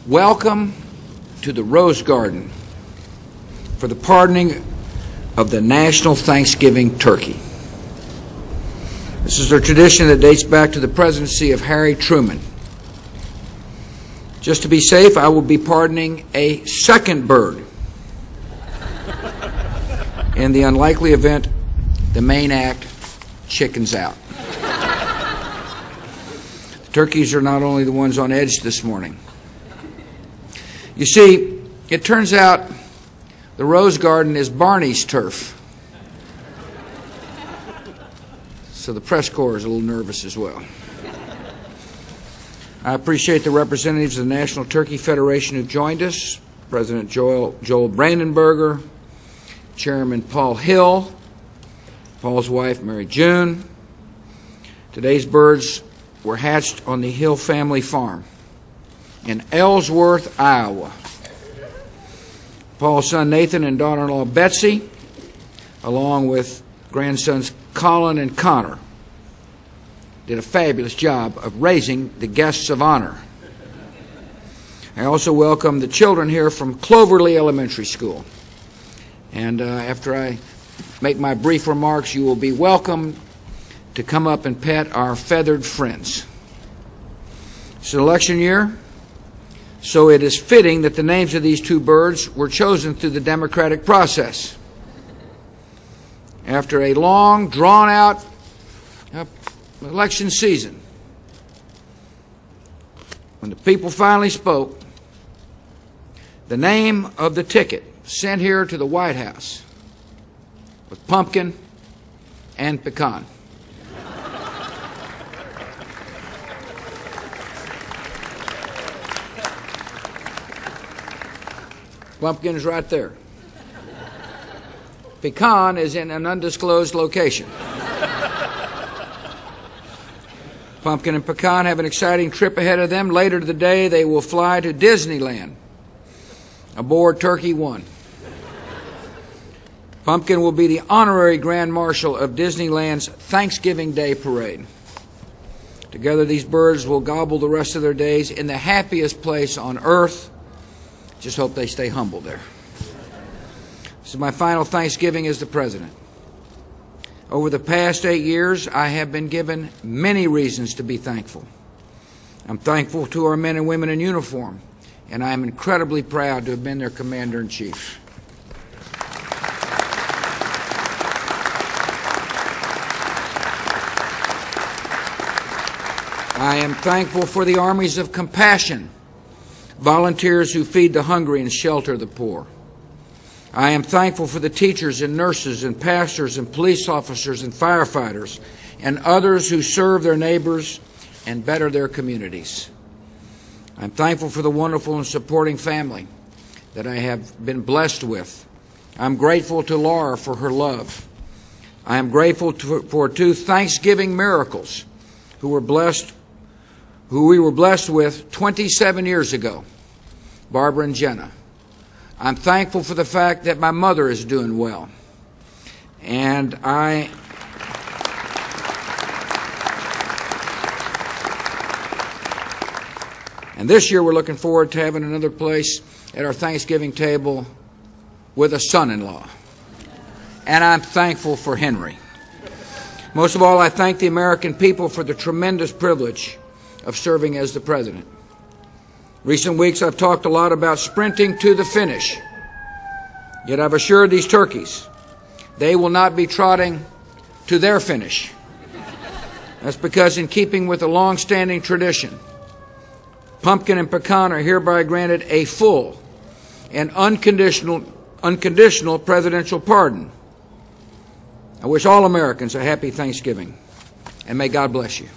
Welcome to the Rose Garden for the pardoning of the National Thanksgiving Turkey. This is a tradition that dates back to the presidency of Harry Truman. Just to be safe, I will be pardoning a second bird in the unlikely event the main act chickens out. The turkeys are not only the ones on edge this morning. You see, it turns out the Rose Garden is Barney's turf. So the press corps is a little nervous as well. I appreciate the representatives of the National Turkey Federation who joined us, President Joel Brandenberger, Chairman Paul Hill, Paul's wife Mary June. Today's birds were hatched on the Hill family farm in Ellsworth, Iowa. Paul's son Nathan and daughter-in-law Betsy, along with grandsons Colin and Connor, did a fabulous job of raising the guests of honor. I also welcome the children here from Cloverly Elementary School. And after I make my brief remarks, you will be welcome to come up and pet our feathered friends. It's an election year, so it is fitting that the names of these two birds were chosen through the democratic process. After a long, drawn-out election season, when the people finally spoke, the name of the ticket sent here to the White House was Pumpkin and Pecan. Pumpkin is right there. Pecan is in an undisclosed location. Pumpkin and Pecan have an exciting trip ahead of them. Later today, they will fly to Disneyland aboard Turkey 1. Pumpkin will be the honorary Grand Marshal of Disneyland's Thanksgiving Day Parade. Together, these birds will gobble the rest of their days in the happiest place on earth. Just hope they stay humble there. This is my final Thanksgiving as the President. Over the past 8 years, I have been given many reasons to be thankful. I'm thankful to our men and women in uniform, and I am incredibly proud to have been their Commander-in-Chief. I am thankful for the armies of compassion, volunteers who feed the hungry and shelter the poor. I am thankful for the teachers and nurses and pastors and police officers and firefighters and others who serve their neighbors and better their communities. I'm thankful for the wonderful and supporting family that I have been blessed with. I'm grateful to Laura for her love. I am grateful for two Thanksgiving miracles who we were blessed with 27 years ago, Barbara and Jenna. I'm thankful for the fact that my mother is doing well. And this year we're looking forward to having another place at our Thanksgiving table with a son-in-law. And I'm thankful for Henry. Most of all, I thank the American people for the tremendous privilege of serving as the President. Recent weeks I've talked a lot about sprinting to the finish. Yet I've assured these turkeys they will not be trotting to their finish. That's because in keeping with a long-standing tradition, Pumpkin and Pecan are hereby granted a full and unconditional presidential pardon. I wish all Americans a happy Thanksgiving, and may God bless you.